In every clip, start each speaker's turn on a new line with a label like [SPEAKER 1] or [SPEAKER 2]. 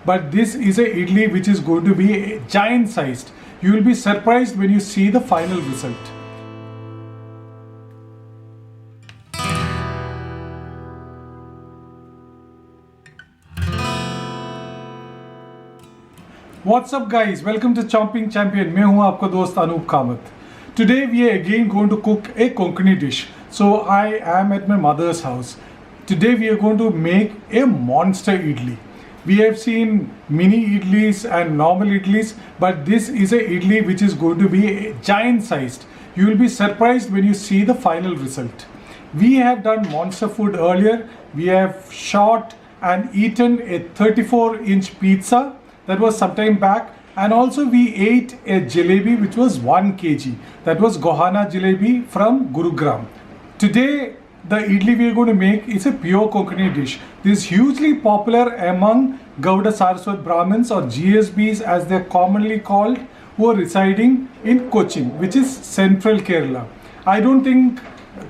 [SPEAKER 1] but this is a idli which is going to be giant sized. You will be surprised when you see the final result. What's up guys, welcome to Chomping Champion. मैं हूँ आपका दोस्त Anoop Kamat. Today we are again going to cook a Konkani dish. So I am at my mother's house. Today we are going to make a monster idli. We have seen mini idlis and normal idlis, but this is a idli which is going to be giant sized. You will be surprised when you see the final result. We have done monster food earlier. We have shot and eaten a 34-inch pizza. That was some time back, and also we ate a jalebi which was 1 kg. That was Gohana jalebi from Gurugram. Today the idli we are going to make is a pure Konkani dish. This is hugely popular among Gauda Saraswat Brahmins, or GSBs as they are commonly called, who are residing in Cochin, which is central Kerala. I don't think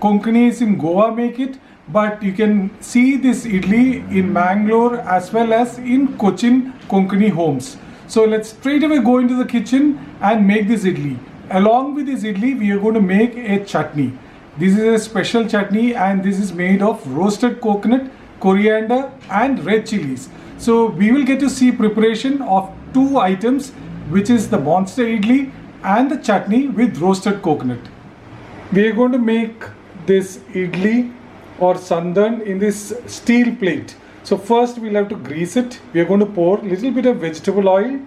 [SPEAKER 1] Konkanis in Goa make it, but you can see this idli in Mangalore as well as in Cochin Konkani homes. So let's straight away go into the kitchen and make this idli. Along with this idli, we are going to make a chutney. This is a special chutney and this is made of roasted coconut, coriander and red chilies. So we will get to see preparation of two items, which is the monster idli and the chutney with roasted coconut. We are going to make this idli or sandan in this steel plate. So first we'll have to grease it. We are going to pour a little bit of vegetable oil.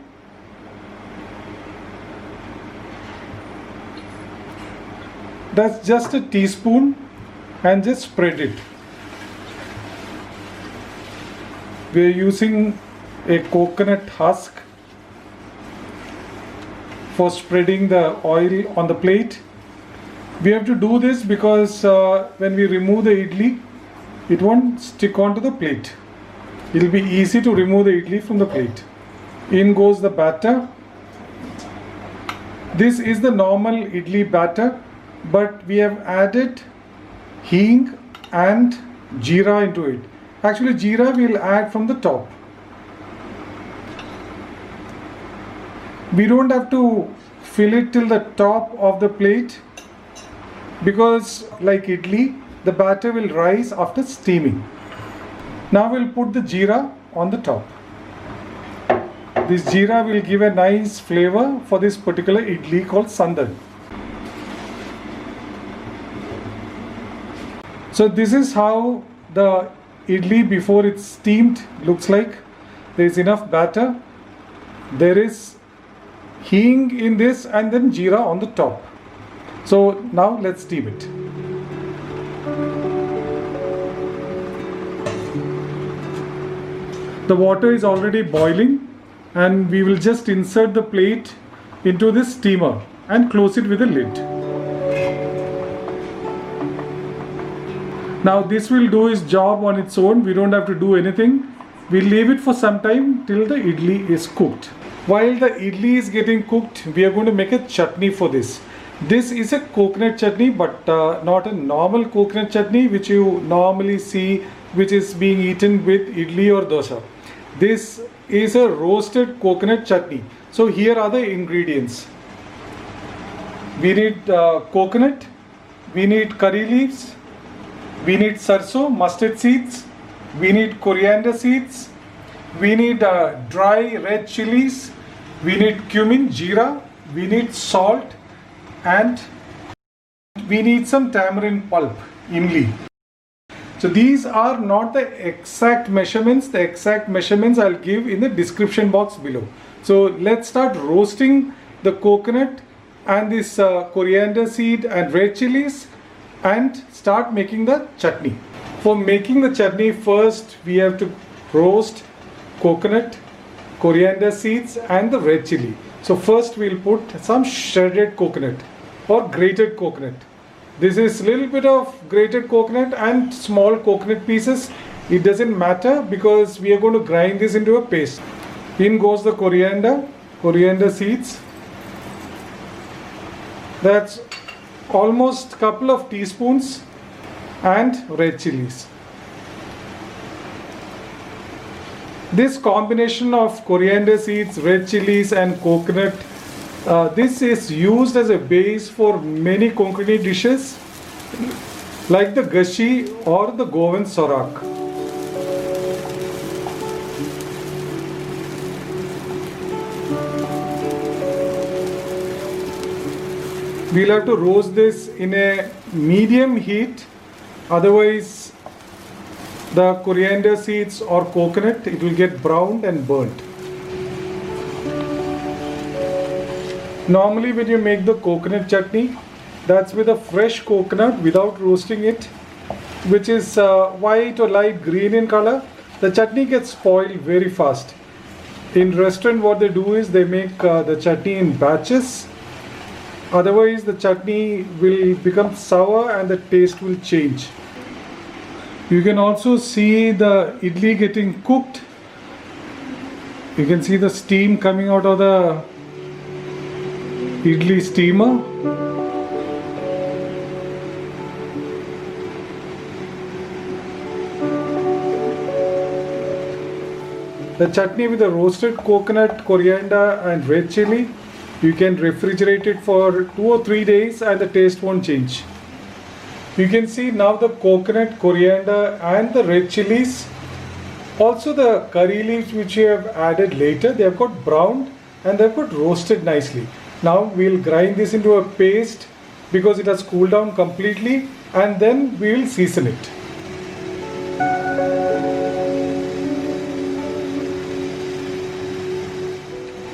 [SPEAKER 1] That's just a teaspoon, and just spread it. We are using a coconut husk for spreading the oil on the plate. We have to do this because when we remove the idli, it won't stick onto the plate. It will be easy to remove the idli from the plate. In goes the batter. This is the normal idli batter, but we have added hing and jeera into it. Actually, jeera we will add from the top. We don't have to fill it till the top of the plate, because like idli, the batter will rise after steaming. Now we'll put the jeera on the top. This jeera will give a nice flavor for this particular idli called sandan. So this is how the idli before it's steamed looks like. There is enough batter. There is hing in this and then jeera on the top. So now let's steam it. The water is already boiling and we will just insert the plate into this steamer and close it with a lid. Now this will do its job on its own. We don't have to do anything. We'll leave it for some time till the idli is cooked. While the idli is getting cooked, we are going to make a chutney for this. This is a coconut chutney, but not a normal coconut chutney which you normally see, which is being eaten with idli or dosa. This is a roasted coconut chutney. So here are the ingredients. We need coconut, we need curry leaves, we need sarso, mustard seeds, we need coriander seeds, we need dry red chilies, we need cumin, jeera, we need salt, and we need some tamarind pulp, imli. So these are not the exact measurements. The exact measurements I'll give in the description box below. So let's start roasting the coconut and this coriander seed and red chilies and start making the chutney. For making the chutney, first we have to roast coconut, coriander seeds and the red chili. So first we'll put some shredded coconut or grated coconut. This is a little bit of grated coconut and small coconut pieces. It doesn't matter because we are going to grind this into a paste. In goes the coriander seeds. That's almost a couple of teaspoons, and red chilies. This combination of coriander seeds, red chilies and coconut, this is used as a base for many Konkani dishes like the gashi or the Goan sorak. We'll have to roast this in a medium heat, otherwise the coriander seeds or coconut, it will get browned and burnt. Normally when you make the coconut chutney, that's with a fresh coconut without roasting it, which is white or light green in color. The chutney gets spoiled very fast. In restaurant what they do is they make the chutney in batches. Otherwise the chutney will become sour and the taste will change. You can also see the idli getting cooked. You can see the steam coming out of the idli steamer. The chutney with the roasted coconut, coriander and red chili, you can refrigerate it for 2 or 3 days and the taste won't change. You can see now the coconut, coriander and the red chilies. Also the curry leaves which you have added later, they have got browned and they have got roasted nicely. Now we'll grind this into a paste because it has cooled down completely, and then we will season it.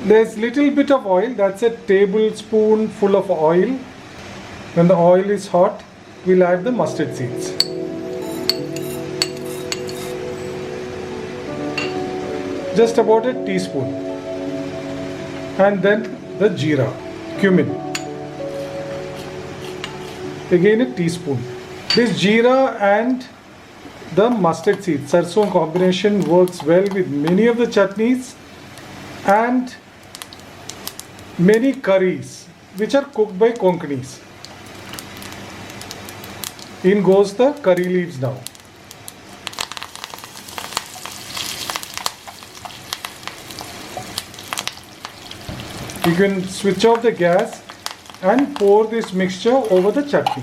[SPEAKER 1] There's little bit of oil, that's a tablespoon full of oil. When the oil is hot, we'll add the mustard seeds. Just about a teaspoon. And then the jeera, cumin. Again a teaspoon. This jeera and the mustard seeds, sarson combination works well with many of the chutneys and many curries which are cooked by Konkanis. In goes the curry leaves now. You can switch off the gas and pour this mixture over the chutney.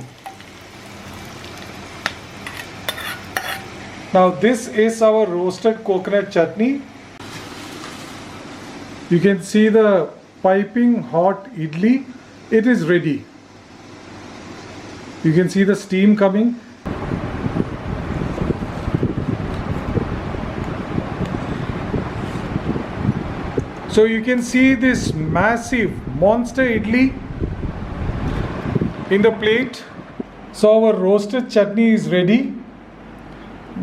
[SPEAKER 1] Now this is our roasted coconut chutney. You can see the piping hot idli. It is ready. You can see the steam coming. So you can see this massive monster idli in the plate. So our roasted chutney is ready.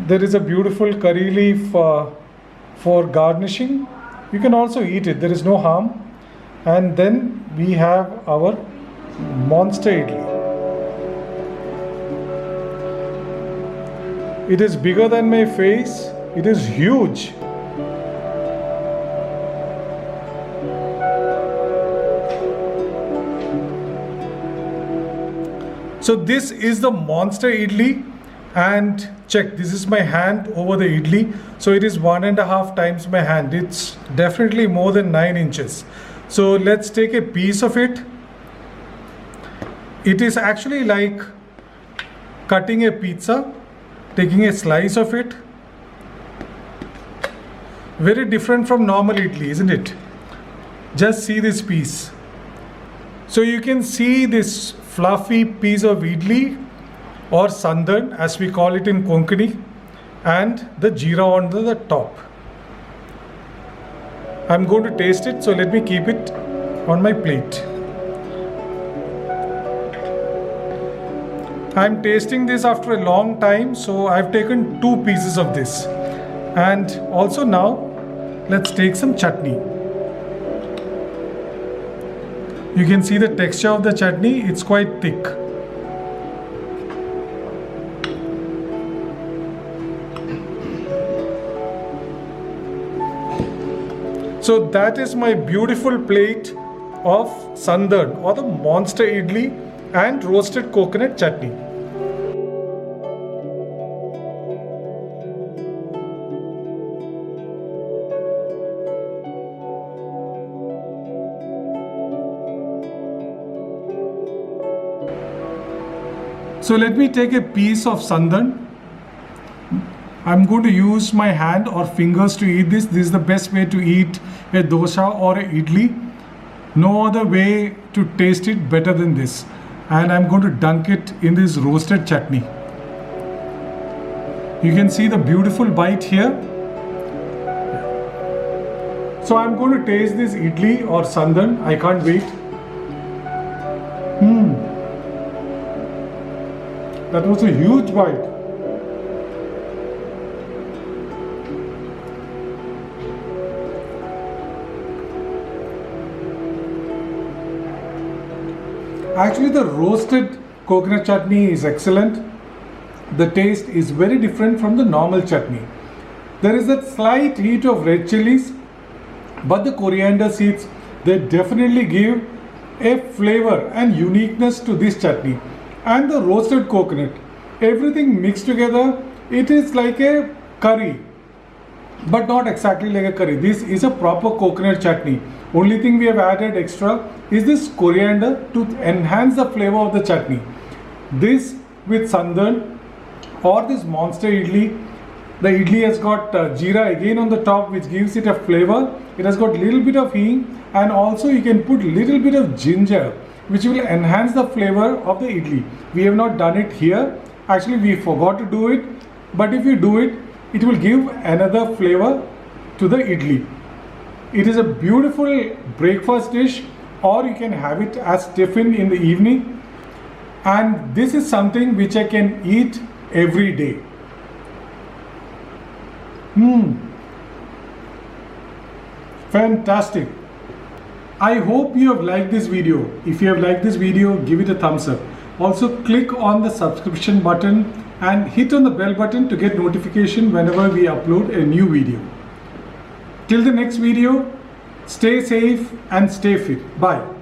[SPEAKER 1] There is a beautiful curry leaf for garnishing. You can also eat it, there is no harm. And then we have our monster idli. It is bigger than my face. It is huge. So this is the monster idli, and check, this is my hand over the idli. So it is 1.5 times my hand. It's definitely more than 9 inches. So let's take a piece of it. It is actually like cutting a pizza, taking a slice of it. Very different from normal idli, isn't it? Just see this piece. So you can see this fluffy piece of idli or sandan as we call it in Konkani, and the jeera on the top. I'm going to taste it, so let me keep it on my plate. I'm tasting this after a long time, so I've taken 2 pieces of this. And also now, let's take some chutney. You can see the texture of the chutney, it's quite thick. So that is my beautiful plate of sandan or the monster idli and roasted coconut chutney. So let me take a piece of sandan. I'm going to use my hand or fingers to eat this. This is the best way to eat a dosa or a idli. No other way to taste it better than this. And I'm going to dunk it in this roasted chutney. You can see the beautiful bite here. So I'm going to taste this idli or sandan. I can't wait. That was a huge bite. Actually, the roasted coconut chutney is excellent. The taste is very different from the normal chutney. There is that slight heat of red chilies, but the coriander seeds, they definitely give a flavor and uniqueness to this chutney. And the roasted coconut, everything mixed together, it is like a curry, but not exactly like a curry. This is a proper coconut chutney. Only thing we have added extra is this coriander to enhance the flavor of the chutney. This with sandan or this monster idli, the idli has got jeera again on the top, which gives it a flavor. It has got little bit of hing, and also you can put little bit of ginger, which will enhance the flavor of the idli. We have not done it here. Actually, we forgot to do it. But if you do it, it will give another flavor to the idli. It is a beautiful breakfast dish, or you can have it as tiffin in the evening. And this is something which I can eat every day. Fantastic. I hope you have liked this video. If you have liked this video, give it a thumbs up. Also click on the subscription button and hit on the bell button to get notification whenever we upload a new video. Till the next video, stay safe and stay fit. Bye.